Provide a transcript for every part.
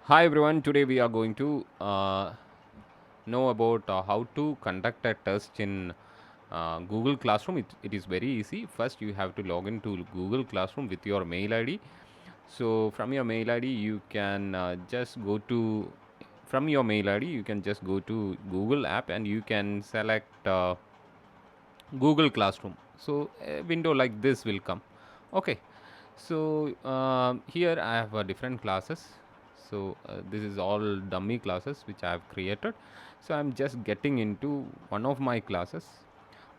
Hi everyone, today we are going to know about how to conduct a test in Google Classroom. It is very easy. First, you have to log into Google Classroom with your mail ID. So, from your mail ID, you can just go to from your mail ID, you can just go to Google app and you can select Google Classroom. So, a window like this will come. Okay, so here I have different classes. So this is all dummy classes which I have created. So I'm just getting into one of my classes,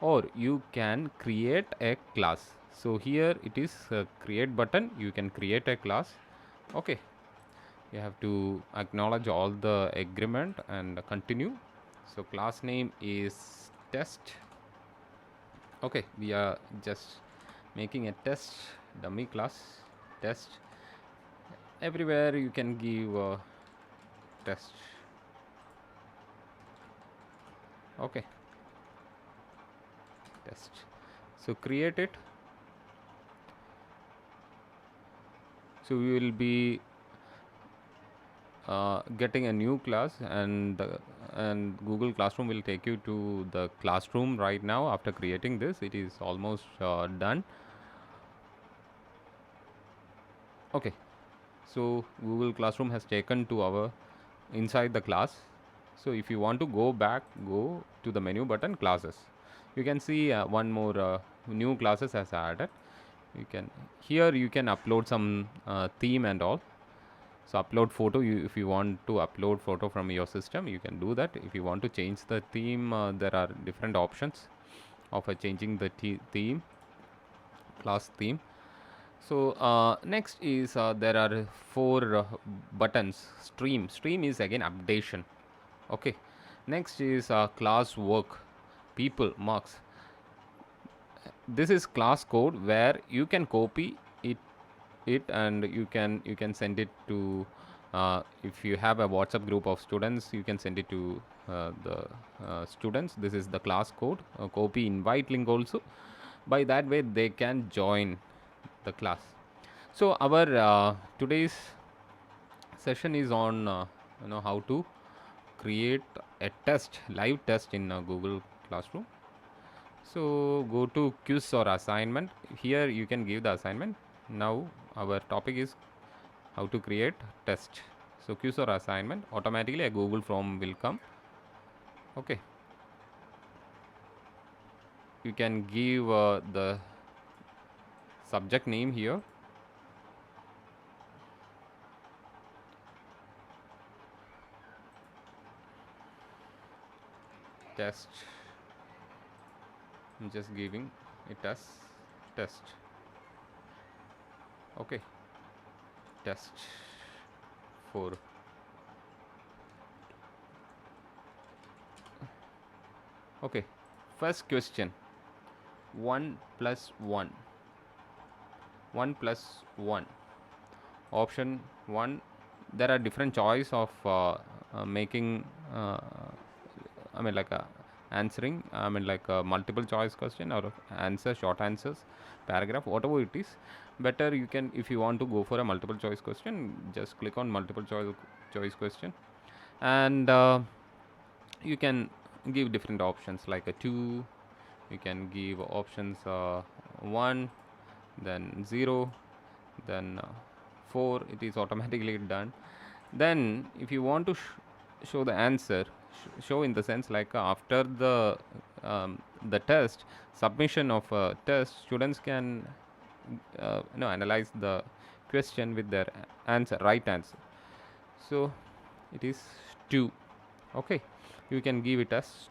or you can create a class. So here it is create button. You can create a class. Okay, you have to acknowledge all the agreement and continue. So class name is test. Okay, we are just making a test dummy class test. Everywhere you can give test. Okay, test. So create it. So we will be getting a new class, and Google Classroom will take you to the classroom right now. After creating this, it is almost done. Okay, so Google Classroom has taken to our inside the class. So if you want to go back, go to the menu button classes. You can see one more new classes has added. You can here you can upload some theme and all. So upload photo, if you want to upload photo from your system, you can do that. If you want to change the theme, there are different options of changing the theme, class theme. So next is there are four buttons. Stream is again updation. Okay, next is class work, people, marks. This is class code where you can copy it and you can send it to if you have a WhatsApp group of students, you can send it to the students. This is the class code, copy invite link also. By that way they can join the class. So our today's session is on how to create a test, live test in Google Classroom. So go to quiz or assignment. Here you can give the assignment. Now our topic is how to create test. So quiz or assignment, automatically a Google form will come. Okay, you can give the subject name here. Test. I'm just giving it as test. Okay, test for. Okay, first question. 1 plus 1. 1 plus 1. Option 1. There are different choice of making I mean like answering, I mean like a multiple choice question or answer, short answers, paragraph, whatever it is. Better you can, if you want to go for a multiple choice question, just click on multiple choice question. And you can give different options like a 2. You can give options 1, then 0, then 4. It is automatically done. Then if you want to show the answer, show in the sense like after the test, submission of a test, students can analyze the question with their answer, right answer. So it is 2. Okay, you can give it as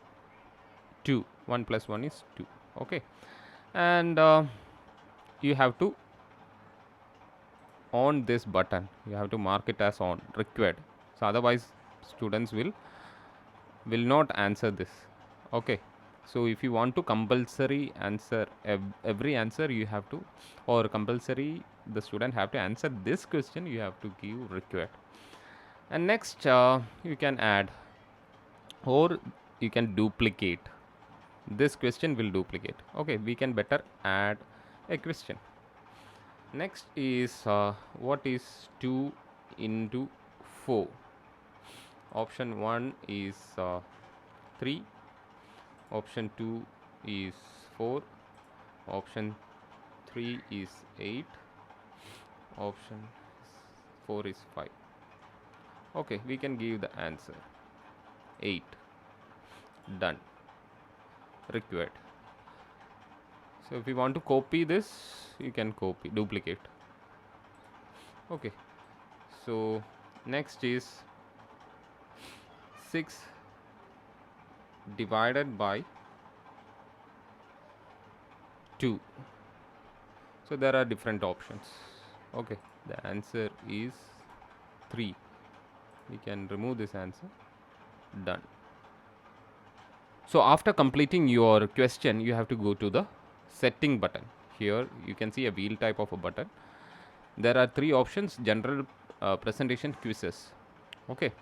2. 1 plus 1 is 2. Okay, and you have to on this button, you have to mark it as on required. So otherwise students will not answer this. Okay, so if you want to compulsory answer every answer, you have to, or compulsory the student have to answer this question, you have to give required. And next you can add, or you can duplicate. This question will duplicate. Okay, we can better add a question. Next is what is 2 into 4. Option 1 is 3. Option 2 is 4. Option 3 is 8. Option 4 is 5. Okay, we can give the answer 8. Done. Required. So if you want to copy this, you can copy, duplicate. Okay, so next is 6 divided by 2. So there are different options. Okay, the answer is 3. We can remove this answer. Done. So after completing your question, you have to go to the setting button. Here you can see a wheel type of a button. There are 3 options: general, presentation, quizzes. Okay,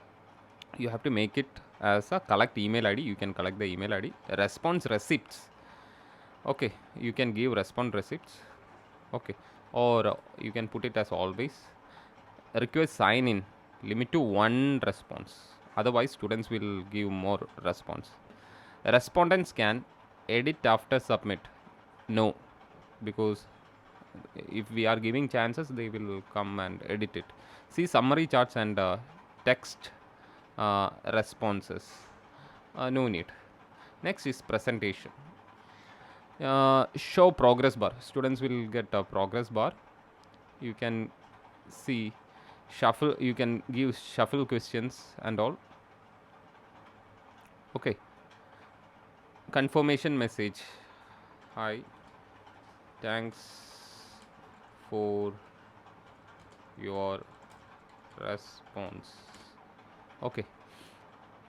you have to make it as a collect email ID. You can collect the email ID. Response receipts. Okay, you can give response receipts. Okay, or you can put it as always. Request sign in, limit to 1 response, otherwise students will give more response. Respondents can edit after submit. No, because if we are giving chances, they will come and edit it. See summary charts and text responses. No need. Next is presentation. Show progress bar. Students will get a progress bar. You can see shuffle. You can give shuffle questions and all. Okay. Confirmation message. Hi. Thanks for your response. Okay.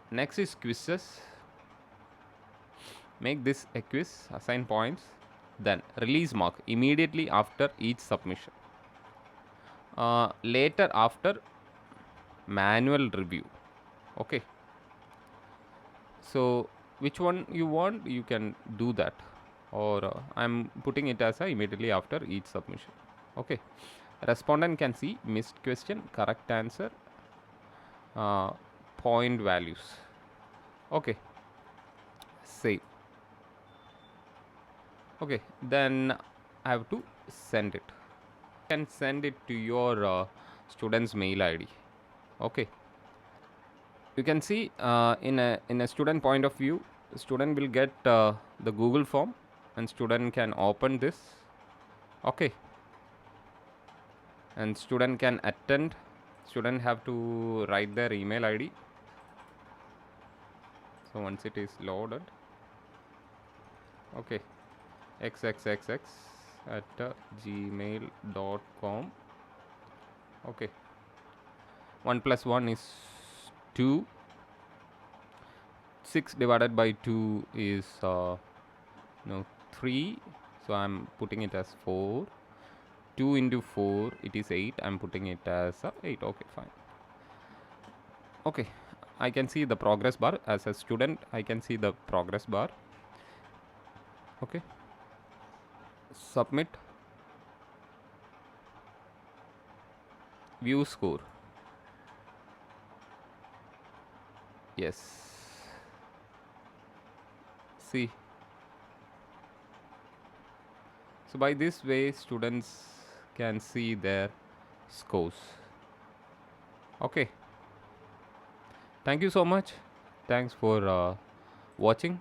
Next is quizzes. Make this a quiz, assign points, then release mark immediately after each submission. Later after manual review. Okay. So which one you want, you can do that, or I'm putting it as a immediately after each submission. Okay. Respondent can see missed question, correct answer, point values. Okay. Save. Okay, then I have to send it. You can send it to your student's mail ID. Okay. You can see in a student point of view, student will get the Google form, and student can open this. Okay. And student can attend. Student have to write their email ID. So once it is loaded, okay, xxxx at gmail.com. Okay, 1 plus 1 is 2. 6 divided by 2 is 3. So I'm putting it as 4. 2 into 4, it is 8. I'm putting it as 8. Okay, fine. Okay, I can see the progress bar. As a student, I can see the progress bar. Okay. Submit. View score. Yes. See. So by this way, students can see their scores. Okay. Thank you so much. Thanks for watching.